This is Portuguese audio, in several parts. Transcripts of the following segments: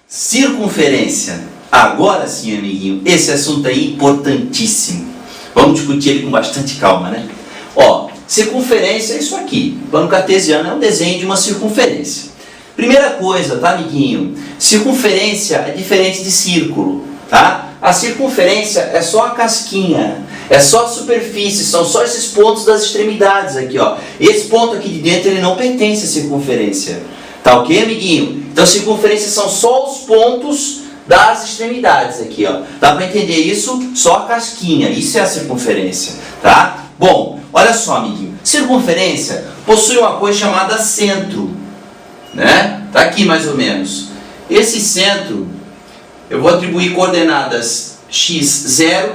Circunferência. Agora sim, amiguinho, esse assunto aí é importantíssimo. Vamos discutir ele com bastante calma, né? Ó, circunferência é isso aqui. Plano cartesiano é um desenho de uma circunferência. Primeira coisa, tá, amiguinho? Circunferência é diferente de círculo, tá? A circunferência é só a casquinha, é só a superfície, são só esses pontos das extremidades aqui, ó. Esse ponto aqui de dentro, ele não pertence à circunferência. Tá ok, amiguinho? Então, circunferência são só os pontos das extremidades aqui, ó. Dá para entender isso? Só a casquinha. Isso é a circunferência, tá? Bom, olha só, amiguinho. Circunferência possui uma coisa chamada centro, né? Tá aqui mais ou menos. Esse centro, eu vou atribuir coordenadas x0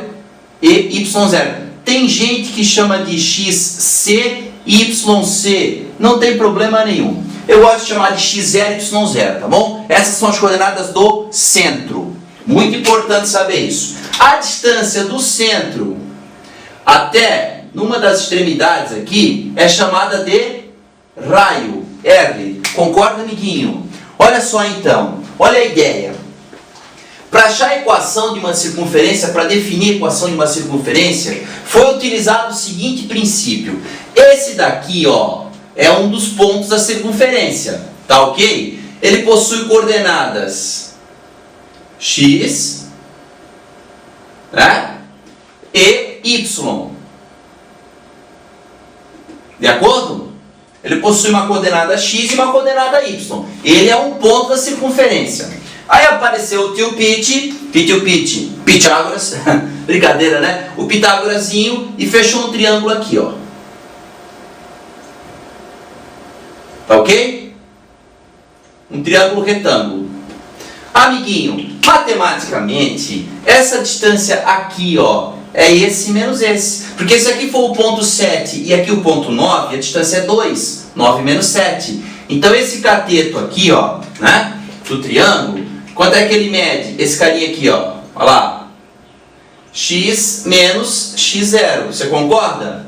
e y0. Tem gente que chama de xc e yc. Não tem problema nenhum. Eu gosto de chamar de x0 e y0, tá bom? Essas são as coordenadas do centro. Muito importante saber isso. A distância do centro até numa das extremidades aqui é chamada de raio, R. Concorda, amiguinho? Olha só então, olha a ideia. Para achar a equação de uma circunferência, para definir a equação de uma circunferência, foi utilizado o seguinte princípio. Esse daqui, ó, é um dos pontos da circunferência, tá ok? Ele possui coordenadas x, né, e y. De acordo? Ele possui uma coordenada x e uma coordenada y. Ele é um ponto da circunferência. Aí apareceu o tio Pitágoras, brincadeira, né? O Pitágorazinho e fechou um triângulo aqui, ó. Tá ok? Um triângulo retângulo. Amiguinho, matematicamente, essa distância aqui, ó, é esse menos esse. Porque se aqui for o ponto 7 e aqui o ponto 9, a distância é 2. 9 menos 7. Então esse cateto aqui, ó, né, do triângulo, quanto é que ele mede? Esse carinha aqui, ó. Olha lá. X menos x0. Você concorda?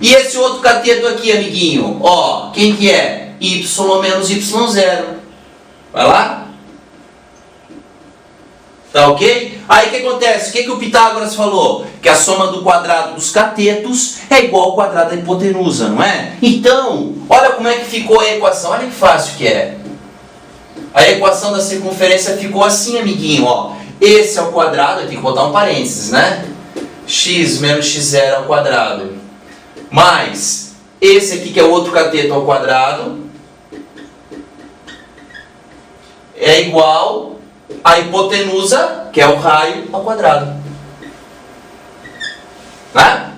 E esse outro cateto aqui, amiguinho, ó, quem que é? Y menos y0. Vai lá. Tá ok? Aí o que acontece? O que o Pitágoras falou? Que a soma do quadrado dos catetos é igual ao quadrado da hipotenusa, não é? Então, olha como é que ficou a equação. Olha que fácil que é. A equação da circunferência ficou assim, amiguinho, ó. Esse é o quadrado, eu tenho que botar um parênteses, né? X menos x0 ao quadrado. Mais esse aqui que é o outro cateto ao quadrado. É igual a hipotenusa, que é o raio, ao quadrado. Né?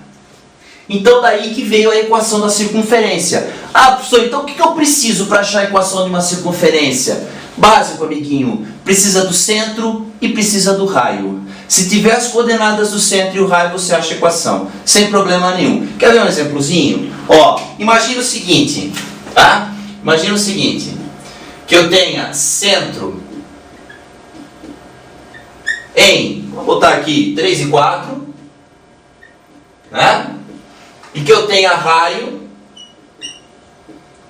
Então daí que veio a equação da circunferência. Ah, professor, então o que eu preciso para achar a equação de uma circunferência? Básico, amiguinho. Precisa do centro e precisa do raio. Se tiver as coordenadas do centro e o raio, você acha a equação. Sem problema nenhum. Quer ver um exemplozinho? Ó, imagina o seguinte, tá? Imagina o seguinte. Que eu tenha centro em, vou botar aqui, 3 e 4, né? E que eu tenha raio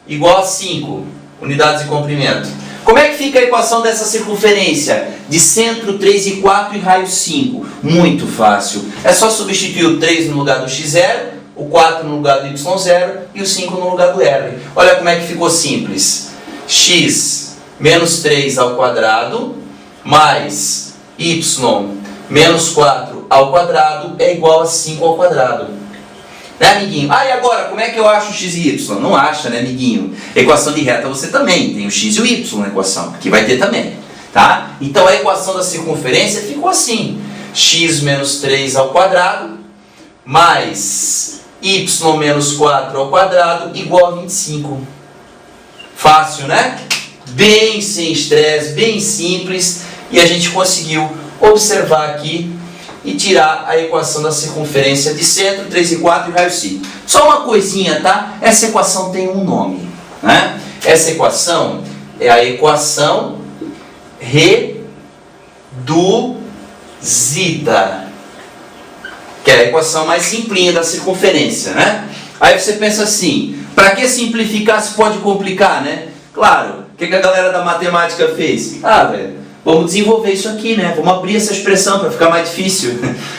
igual a 5 unidades de comprimento. Como é que fica a equação dessa circunferência? De centro 3 e 4 e raio 5. Muito fácil. É só substituir o 3 no lugar do x0, o 4 no lugar do y0 e o 5 no lugar do r. Olha como é que ficou simples. X menos 3 ao quadrado mais y menos 4 ao quadrado é igual a 5 ao quadrado. Né, amiguinho? E agora, como é que eu acho o x e y? Não acha, né, amiguinho? Equação de reta você também tem o x e o y na equação. Aqui vai ter também, tá? Então a equação da circunferência ficou assim. X menos 3 ao quadrado mais y menos 4 ao quadrado igual a 25. Fácil, né? Bem sem estresse, bem simples. E a gente conseguiu observar aqui e tirar a equação da circunferência de centro, 3 e 4 e raio 5. Só uma coisinha, tá? Essa equação tem um nome, né? Essa equação é a equação reduzida, que é a equação mais simplinha da circunferência, né? Aí você pensa assim, para que simplificar se pode complicar, né? Claro, O que a galera da matemática fez? Ah, velho, vamos desenvolver isso aqui, né? Vamos abrir essa expressão para ficar mais difícil.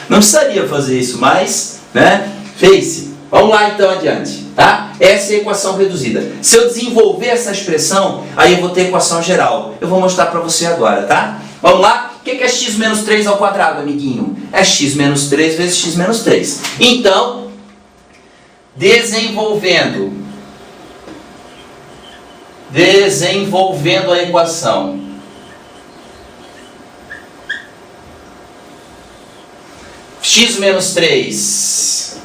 Não precisaria fazer isso, mas, né? Fez-se. Vamos lá então adiante, tá? Essa é a equação reduzida. Se eu desenvolver essa expressão, aí eu vou ter equação geral. Eu vou mostrar para você agora, tá? Vamos lá? O que é x menos 3 ao quadrado, amiguinho? É x menos 3 vezes x menos 3. Então, desenvolvendo a equação x menos 3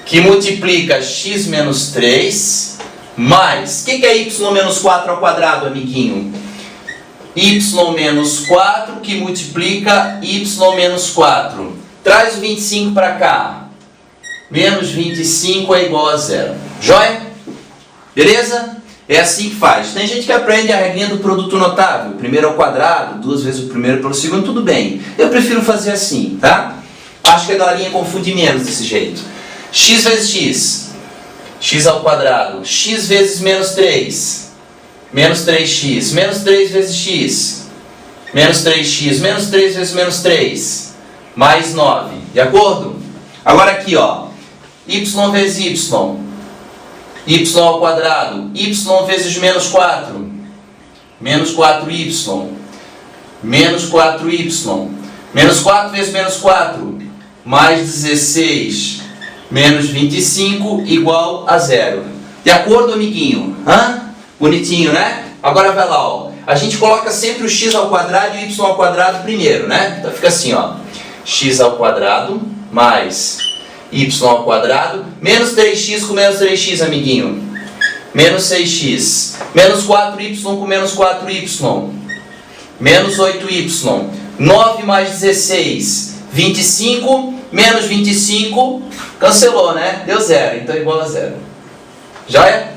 que multiplica x menos 3 mais, o que é y menos 4 ao quadrado, amiguinho? Y menos 4 que multiplica y menos 4. Traz o 25 para cá. Menos 25 é igual a zero. Joia? Beleza? É assim que faz. Tem gente que aprende a regrinha do produto notável. Primeiro ao quadrado, duas vezes o primeiro pelo segundo, tudo bem. Eu prefiro fazer assim, tá? Acho que a galerinha confunde menos desse jeito. X vezes x. X ao quadrado. X vezes menos 3. Menos 3x. Menos 3 vezes x. Menos 3x. Menos 3 vezes menos 3. Mais 9. De acordo? Agora aqui, ó. Y vezes y. Y ao quadrado. Y vezes menos 4. Menos 4y. Menos 4y. Menos 4 vezes menos 4. Mais 16. Menos 25 igual a zero. De acordo, amiguinho? Hã? Bonitinho, né? Agora vai lá, ó. A gente coloca sempre o x ao quadrado e o y ao quadrado primeiro, né? Então fica assim, ó. X ao quadrado mais y ao quadrado. Menos 3x com menos 3x, amiguinho. Menos 6x. Menos 4y com menos 4y. Menos 8y. 9 mais 16. 25. Menos 25. Cancelou, né? Deu zero. Então igual a zero. Já é?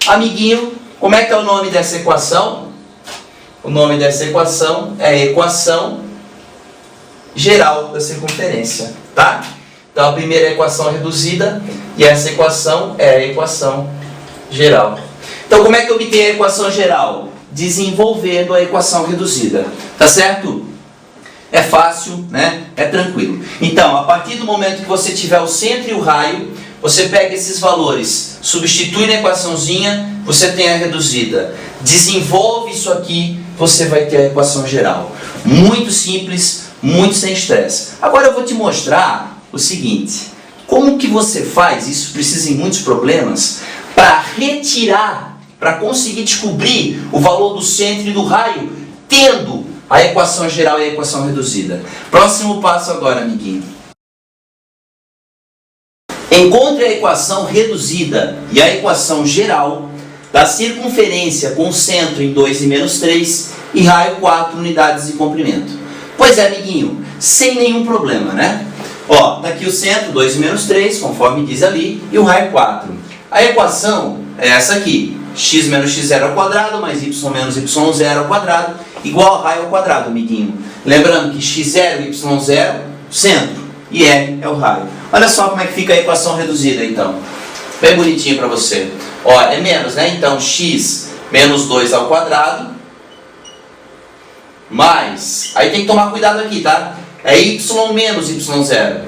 Amiguinho, como é que é o nome dessa equação? O nome dessa equação é a equação geral da circunferência, tá? Então a primeira é a equação reduzida e essa equação é a equação geral. Então como é que eu obtenho a equação geral? Desenvolvendo a equação reduzida, tá certo? É fácil, né? É tranquilo. Então, a partir do momento que você tiver o centro e o raio, você pega esses valores, substitui na equaçãozinha, você tem a reduzida. Desenvolve isso aqui, você vai ter a equação geral. Muito simples, muito sem estresse. Agora eu vou te mostrar o seguinte. Como que você faz, isso precisa em muitos problemas, para retirar, para conseguir descobrir o valor do centro e do raio, tendo a equação geral e a equação reduzida. Próximo passo agora, amiguinho. Encontre a equação reduzida e a equação geral da circunferência com centro em 2 e menos 3 e raio 4 unidades de comprimento. Pois é, amiguinho, sem nenhum problema, né? Ó, tá aqui o centro, 2 e menos 3, conforme diz ali, e o raio 4. A equação é essa aqui. X menos x0 ao quadrado mais y menos y0 ao quadrado igual a raio ao quadrado, amiguinho. Lembrando que x0 e y0, centro, e R é o raio. Olha só como é que fica a equação reduzida, então. Bem bonitinho para você. Ó, é menos, né? Então, x menos 2 ao quadrado mais... Aí tem que tomar cuidado aqui, tá? É y menos y0.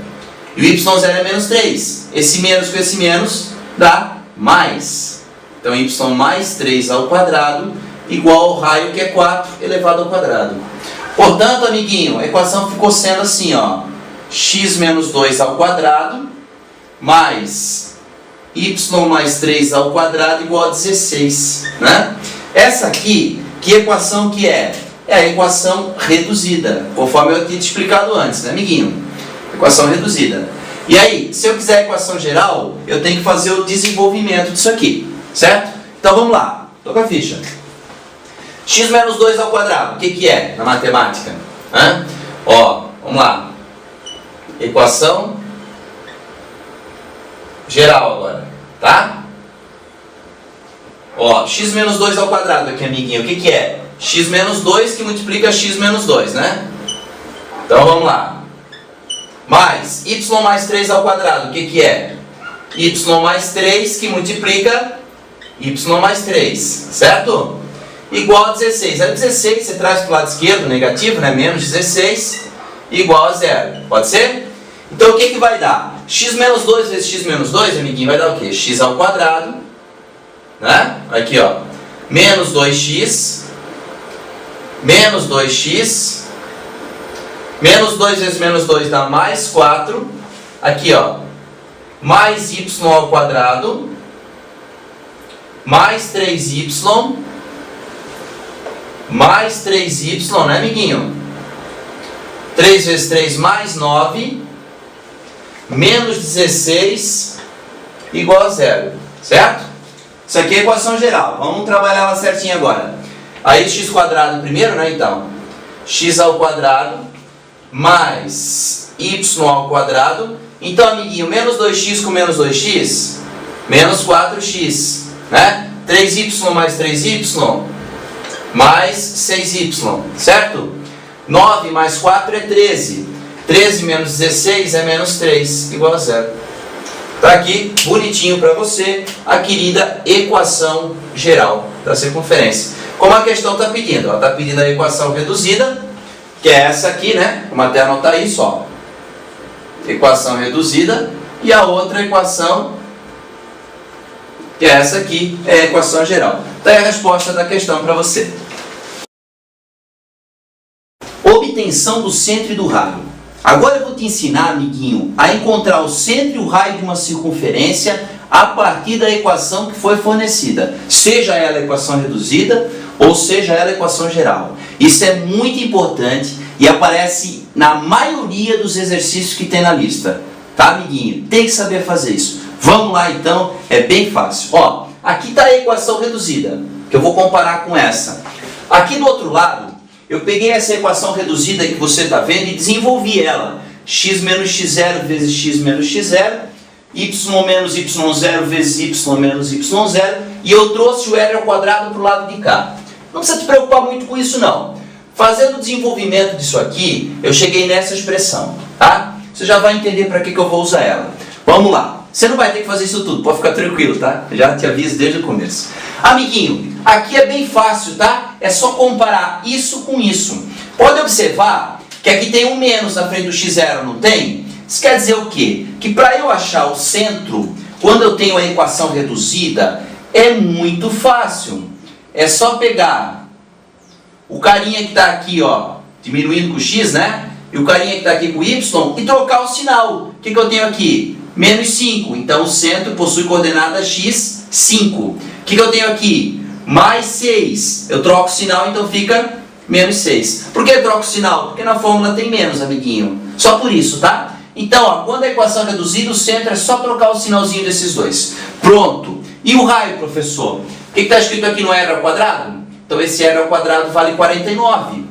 E o y0 é menos 3. Esse menos com esse menos dá mais. Então, y mais 3 ao quadrado igual ao raio, que é 4 elevado ao quadrado. Portanto, amiguinho, a equação ficou sendo assim, ó. X menos 2 ao quadrado mais y mais 3 ao quadrado igual a 16. Né? Essa aqui, que equação que é? É a equação reduzida, conforme eu tinha te explicado antes, né, amiguinho? Equação reduzida. E aí, se eu quiser a equação geral, eu tenho que fazer o desenvolvimento disso aqui. Certo? Então vamos lá. Tô com a ficha. X menos 2 ao quadrado. O que que é na matemática? Hã? Ó, vamos lá. Equação geral agora. Tá? Ó, x menos 2 ao quadrado aqui, amiguinho. O que que é? X menos 2 que multiplica x menos 2, né? Então vamos lá. Mais y mais 3 ao quadrado. O que que é? Y mais 3 que multiplica y mais 3, certo? igual a 16. Aí 16 você traz para o lado esquerdo, negativo, né? Menos 16 igual a 0. Pode ser? Então o que que vai dar? X menos 2 vezes x menos 2, amiguinho, vai dar o quê? X ao quadrado, né? Aqui, ó. Menos 2x, menos 2x, menos 2 vezes menos 2 dá mais 4. Aqui, ó. Mais y ao quadrado, mais 3y, mais 3y, né, amiguinho? 3 vezes 3 mais 9, menos 16, igual a 0, certo? Isso aqui é a equação geral. Vamos trabalhar ela certinho agora. Aí x quadrado primeiro, né, então? X ao quadrado mais y ao quadrado. Então, amiguinho, menos 2x com menos 2x, menos 4x, né? 3y mais 3y, mais 6y, certo? 9 mais 4 é 13. 13 menos 16 é menos 3, igual a 0. Está aqui, bonitinho para você, a querida equação geral da circunferência. Como a questão está pedindo? Ela está pedindo a equação reduzida, que é essa aqui, né? Vamos até anotar isso, ó. Equação reduzida. E a outra equação, que é essa aqui, é a equação geral. Então é a resposta da questão para você. Obtenção do centro e do raio. Agora eu vou te ensinar, amiguinho, a encontrar o centro e o raio de uma circunferência a partir da equação que foi fornecida. Seja ela a equação reduzida ou seja ela a equação geral. Isso é muito importante e aparece na maioria dos exercícios que tem na lista. Tá, amiguinho? Tem que saber fazer isso. Vamos lá, então. É bem fácil. Ó, aqui está a equação reduzida, que eu vou comparar com essa. Aqui do outro lado, eu peguei essa equação reduzida que você está vendo e desenvolvi ela. X menos x0 vezes x menos x0, y menos y0 vezes y menos y0, e eu trouxe o L ao quadrado para o lado de cá. Não precisa te preocupar muito com isso, não. Fazendo o desenvolvimento disso aqui, eu cheguei nessa expressão, tá? Você já vai entender para que eu vou usar ela. Vamos lá. Você não vai ter que fazer isso tudo, pode ficar tranquilo, tá? Eu já te aviso desde o começo. Amiguinho, aqui é bem fácil, tá? É só comparar isso com isso. Pode observar que aqui tem um menos na frente do x0, não tem? Isso quer dizer o quê? Que para eu achar o centro, quando eu tenho a equação reduzida, é muito fácil. É só pegar o carinha que está aqui, ó, diminuindo com o x, né? E o carinha que está aqui com o y, e trocar o sinal. O que eu tenho aqui? Menos 5. Então o centro possui coordenada x, 5. O que eu tenho aqui? Mais 6. Eu troco o sinal, então fica menos 6. Por que eu troco o sinal? Porque na fórmula tem menos, amiguinho. Só por isso, tá? Então, ó, quando a equação é reduzida, o centro é só trocar o sinalzinho desses dois. Pronto. E o raio, professor? O que está escrito aqui no r ao quadrado? Então esse r ao quadrado vale 49.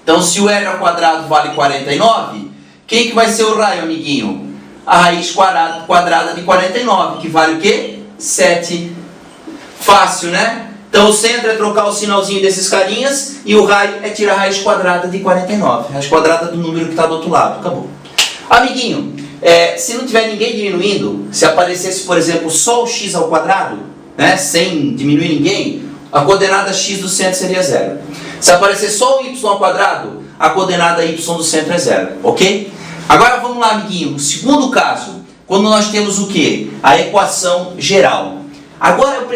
Então se o r ao quadrado vale 49, quem que vai ser o raio, amiguinho? A raiz quadrada de 49, que vale o quê? 7. Fácil, né? Então o centro é trocar o sinalzinho desses carinhas e o raio é tirar a raiz quadrada de 49. Raiz quadrada do número que está do outro lado. Acabou. Amiguinho, se não tiver ninguém diminuindo, se aparecesse, por exemplo, só o x ao quadrado, né, sem diminuir ninguém, a coordenada x do centro seria 0. Se aparecer só o y ao quadrado, a coordenada y do centro é 0. Ok? Agora vamos lá, amiguinho. O segundo caso, quando nós temos o quê? A equação geral. Agora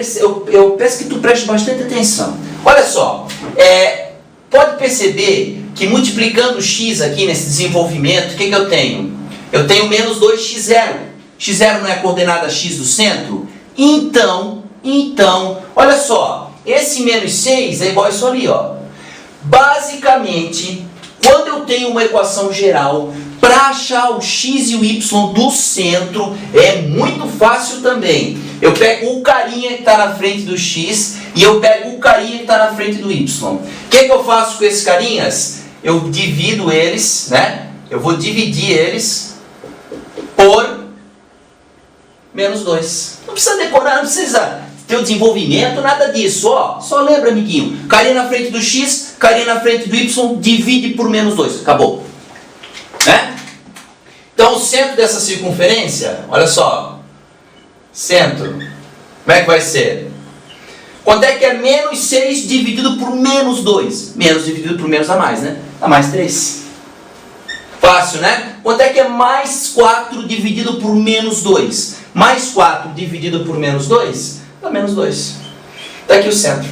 eu peço que tu preste bastante atenção. Olha só, pode perceber que multiplicando o x aqui nesse desenvolvimento, o que eu tenho? Eu tenho menos 2x0. x0 não é a coordenada x do centro? Então, olha só, esse menos 6 é igual a isso ali, ó. Basicamente, quando eu tenho uma equação geral, para achar o x e o y do centro, é muito fácil também. Eu pego o carinha que está na frente do x e eu pego o carinha que está na frente do y. O que eu faço com esses carinhas? Eu divido eles, né? Eu vou dividir eles por menos 2. Não precisa decorar, não precisa ter o desenvolvimento, nada disso. Ó, só lembra, amiguinho. Carinha na frente do x, carinha na frente do y, divide por menos 2. Acabou. Né? Então o centro dessa circunferência, olha só. Centro. Como é que vai ser? Quanto é que é menos 6 dividido por menos 2? Menos dividido por menos dá mais, né? Dá mais 3. Fácil, né? Quanto é que é mais 4 dividido por menos 2? Mais 4 dividido por menos 2? Dá menos 2. Está aqui o centro.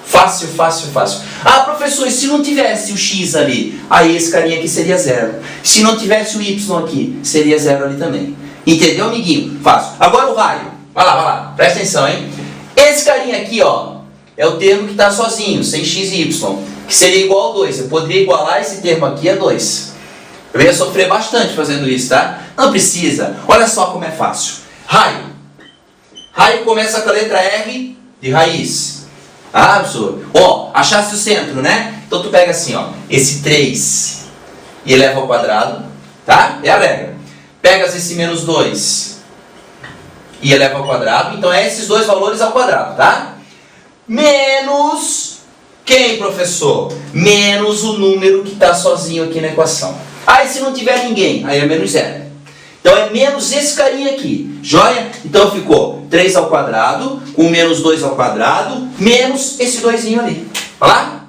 Fácil, fácil, fácil. Ah, professor, e se não tivesse o x ali? Aí esse carinha aqui seria 0. Se não tivesse o y aqui, seria 0 ali também. Entendeu, amiguinho? Fácil. Agora o raio. Vai lá. Presta atenção, hein? Esse carinha aqui, ó, é o termo que está sozinho, sem x e y, que seria igual a 2. Eu poderia igualar esse termo aqui a 2. Eu ia sofrer bastante fazendo isso, tá? Não precisa. Olha só como é fácil. Raio. Raio começa com a letra R de raiz. Ah, professor. Ó, achasse o centro, né? Então tu pega assim, ó, esse 3 e eleva ao quadrado, tá? É a regra. Pegas esse menos 2 e eleva ao quadrado. Então é esses dois valores ao quadrado, tá? Menos quem, professor? Menos o número que está sozinho aqui na equação. Aí se não tiver ninguém, aí é menos 0. Então é menos esse carinha aqui, joia? Então ficou 3 ao quadrado, com menos 2 ao quadrado, menos esse 2 ali. Vai lá?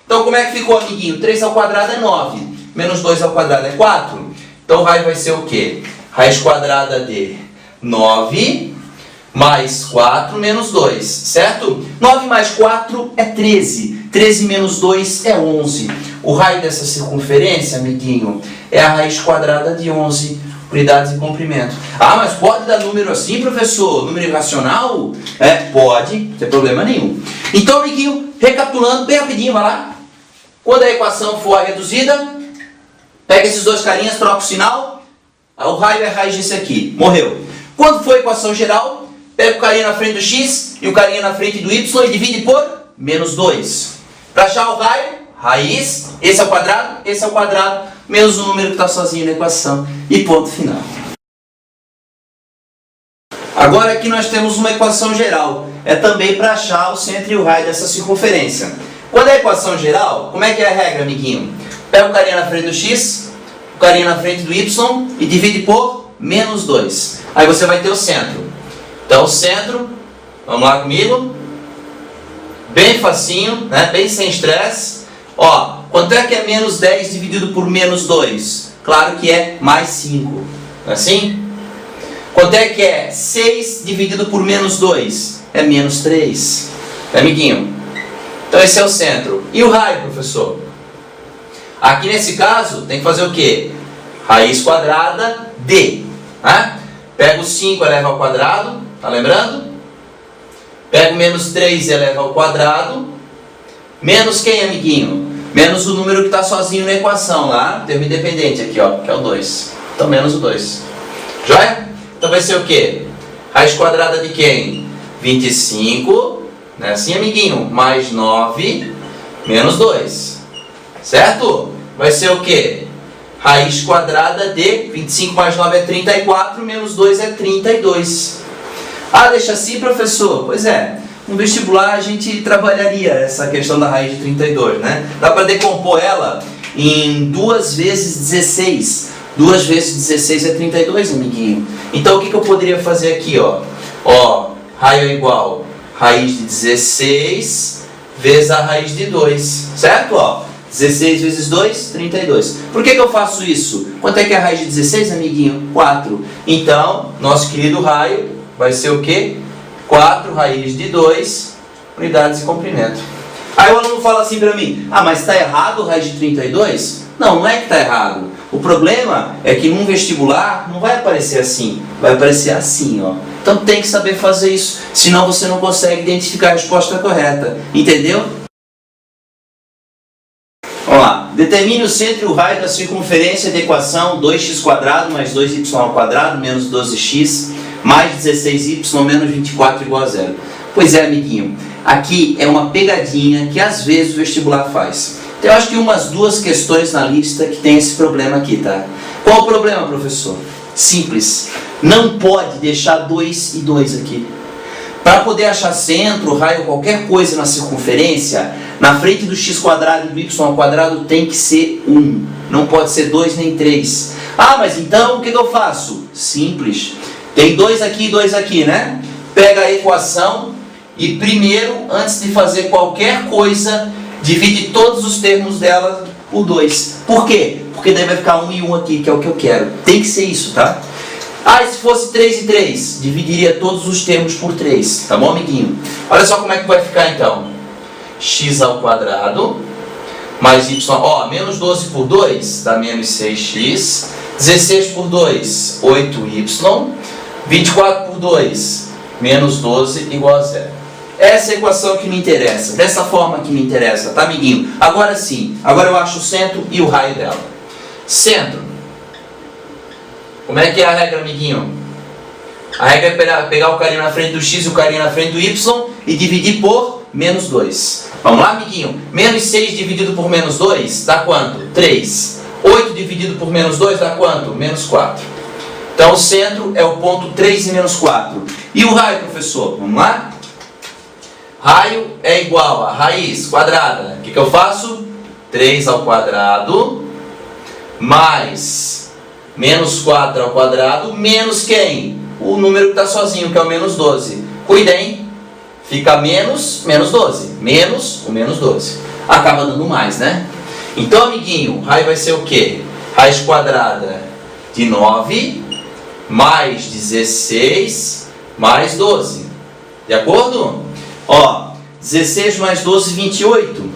Então como é que ficou, amiguinho? 3 ao quadrado é 9, menos 2 ao quadrado é 4. Então o raio vai ser o quê? Raiz quadrada de 9 mais 4 menos 2, certo? 9 mais 4 é 13. 13 menos 2 é 11. O raio dessa circunferência, amiguinho, é a raiz quadrada de 11 unidades de comprimento. Ah, mas pode dar número assim, professor? Número irracional? É, pode, não tem problema nenhum. Então, amiguinho, recapitulando bem rapidinho, vai lá. Quando a equação for reduzida, pega esses dois carinhas, troca o sinal. O raio é a raiz desse aqui. Morreu. Quando for a equação geral, pega o carinha na frente do x e o carinha na frente do y e divide por menos 2. Para achar o raio, raiz, esse é o quadrado, menos o número que está sozinho na equação. E ponto final. Agora aqui nós temos uma equação geral. É também para achar o centro e o raio dessa circunferência. Quando é a equação geral, como é que é a regra, amiguinho? Pega o carinha na frente do x, o carinha na frente do y e divide por menos 2. Aí você vai ter o centro. Então o centro, vamos lá comigo, bem facinho, né? Bem sem estresse. Ó, quanto é que é menos 10 dividido por menos 2? Claro que é mais 5, não é assim? Quanto é que é 6 dividido por menos 2? É menos 3, amiguinho? Então esse é o centro. E o raio, professor? Aqui nesse caso, tem que fazer o quê? Raiz quadrada de, né? Pega o 5 e eleva ao quadrado, tá lembrando? Pega o menos 3 e eleva ao quadrado. Menos quem, amiguinho? Menos o número que está sozinho na equação lá, termo independente aqui, ó, que é o 2. Então menos o 2. Joia? Então vai ser o quê? Raiz quadrada de quem? 25, né? Assim, amiguinho? Mais 9, menos 2. Certo? Vai ser o quê? Raiz quadrada de 25 mais 9 é 34, menos 2 é 32. Ah, deixa assim, professor? Pois é. No vestibular a gente trabalharia essa questão da raiz de 32, né? Dá para decompor ela em 2 vezes 16. 2 vezes 16 é 32, amiguinho. Então o que eu poderia fazer aqui, ó? Ó, raio é igual raiz de 16 vezes a raiz de 2, certo? Ó, 16 vezes 2, 32. Por que eu faço isso? Quanto é que é a raiz de 16, amiguinho? 4. Então, nosso querido raio vai ser o quê? 4 raiz de 2 unidades de comprimento. Aí o aluno fala assim para mim, ah, mas está errado raiz de 32? Não, não é que está errado. O problema é que num vestibular não vai aparecer assim, vai aparecer assim, ó. Então tem que saber fazer isso, senão você não consegue identificar a resposta correta. Entendeu? Vamos lá. Determine o centro e o raio da circunferência da equação 2x² mais 2y² menos 12x mais 16y menos 24 igual a 0. Pois é, amiguinho. Aqui é uma pegadinha que às vezes o vestibular faz. Então, eu acho que umas 2 questões na lista que tem esse problema aqui, tá? Qual o problema, professor? Simples. Não pode deixar 2 e 2 aqui. Para poder achar centro, raio, qualquer coisa na circunferência, na frente do x² e do y² tem que ser 1. Não pode ser 2 nem 3. Ah, mas então o que eu faço? Simples. Tem 2 aqui e 2 aqui, né? Pega a equação e primeiro, antes de fazer qualquer coisa, divide todos os termos dela por 2. Por quê? Porque daí vai ficar 1 e 1 aqui, que é o que eu quero. Tem que ser isso, tá? Ah, e se fosse 3 e 3? Dividiria todos os termos por 3. Tá bom, amiguinho? Olha só como é que vai ficar então. X ao quadrado mais y, ó, menos 12 por 2 dá menos 6x. 16 por 2, 8y. 24 por 2, menos 12 igual a 0. Essa é a equação que me interessa, dessa forma que me interessa, tá, amiguinho? Agora sim, agora eu acho o centro e o raio dela. Centro. Como é que é a regra, amiguinho? A regra é pegar o carinha na frente do x e o carinha na frente do y e dividir por menos 2. Vamos lá, amiguinho? Menos 6 dividido por menos 2 dá quanto? 3. 8 dividido por menos 2 dá quanto? Menos 4. Então o centro é o ponto 3 e menos 4. E o raio, professor? Vamos lá? Raio é igual a raiz quadrada. O que eu faço? 3 ao quadrado mais menos 4 ao quadrado menos quem? O número que está sozinho, que é o menos 12. Cuidem, fica menos 12. Menos o menos 12. Acaba dando mais, né? Então, amiguinho, raio vai ser o quê? Raiz quadrada de 9 mais 16 mais 12. De acordo? Ó, 16 mais 12, 28.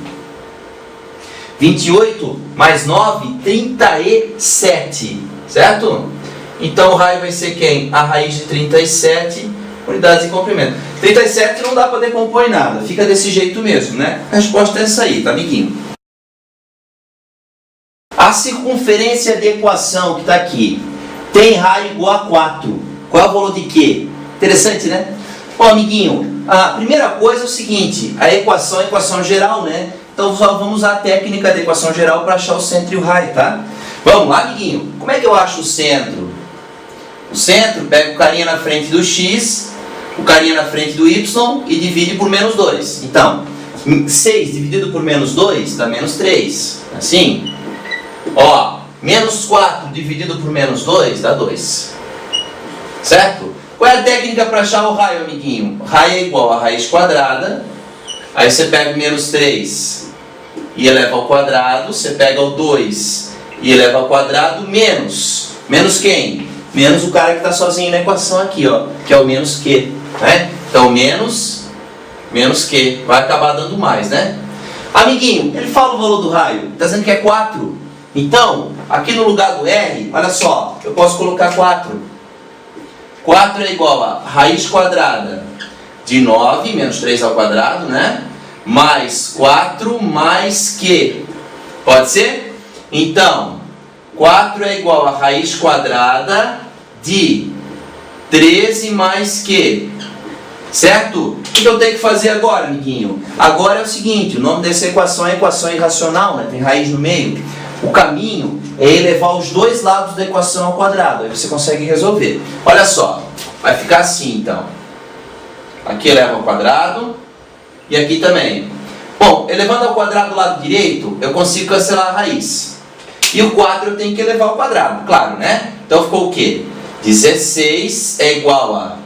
28 mais 9, 37. Certo? Então o raio vai ser quem? A raiz de 37 unidades de comprimento. 37 não dá para decompor em nada. Fica desse jeito mesmo, né? A resposta é essa aí, tá, amiguinho? A circunferência de equação que está aqui tem raio igual a 4. Qual é o valor de quê? Interessante, né? Ó, amiguinho, a primeira coisa é o seguinte, a equação é equação geral, né? Então só vamos usar a técnica da equação geral para achar o centro e o raio, tá? Vamos lá, amiguinho. Como é que eu acho o centro? O centro, pega o carinha na frente do x, o carinha na frente do y e divide por menos 2. Então, 6 dividido por menos 2 dá menos 3. Assim. Ó, menos 4 dividido por menos 2 dá 2. Certo? Qual é a técnica para achar o raio, amiguinho? Raio é igual a raiz quadrada. Aí você pega o menos 3 e eleva ao quadrado. Você pega o 2 e eleva ao quadrado menos. Menos quem? Menos o cara que está sozinho na equação aqui, ó. Que é o menos Q. Né? Então, menos Q. Vai acabar dando mais, né? Amiguinho, ele fala o valor do raio. Está dizendo que é 4. Então, aqui no lugar do R, olha só. Eu posso colocar 4. 4 é igual a raiz quadrada de 9, menos 3 ao quadrado, né? Mais 4 mais Q. Pode ser? Então, 4 é igual a raiz quadrada de 13 mais Q. Certo? O que eu tenho que fazer agora, amiguinho? Agora é o seguinte, o nome dessa equação é equação irracional, né? Tem raiz no meio. O caminho é elevar os dois lados da equação ao quadrado. Aí você consegue resolver. Olha só, vai ficar assim então. Aqui eleva ao quadrado e aqui também. Bom, elevando ao quadrado do lado direito, eu consigo cancelar a raiz. E o 4 eu tenho que elevar ao quadrado, claro, né? Então ficou o quê? 16 é igual a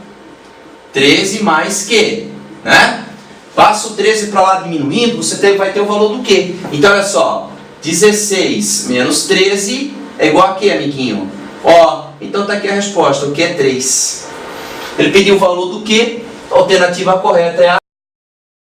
13 mais Q, né? Passa o 13 para lá diminuindo, você vai ter o valor do Q. Então olha só, 16 menos 13 é igual a quê, amiguinho? Ó, então tá aqui a resposta, o Q é 3. Ele pediu o valor do Q, a alternativa correta é a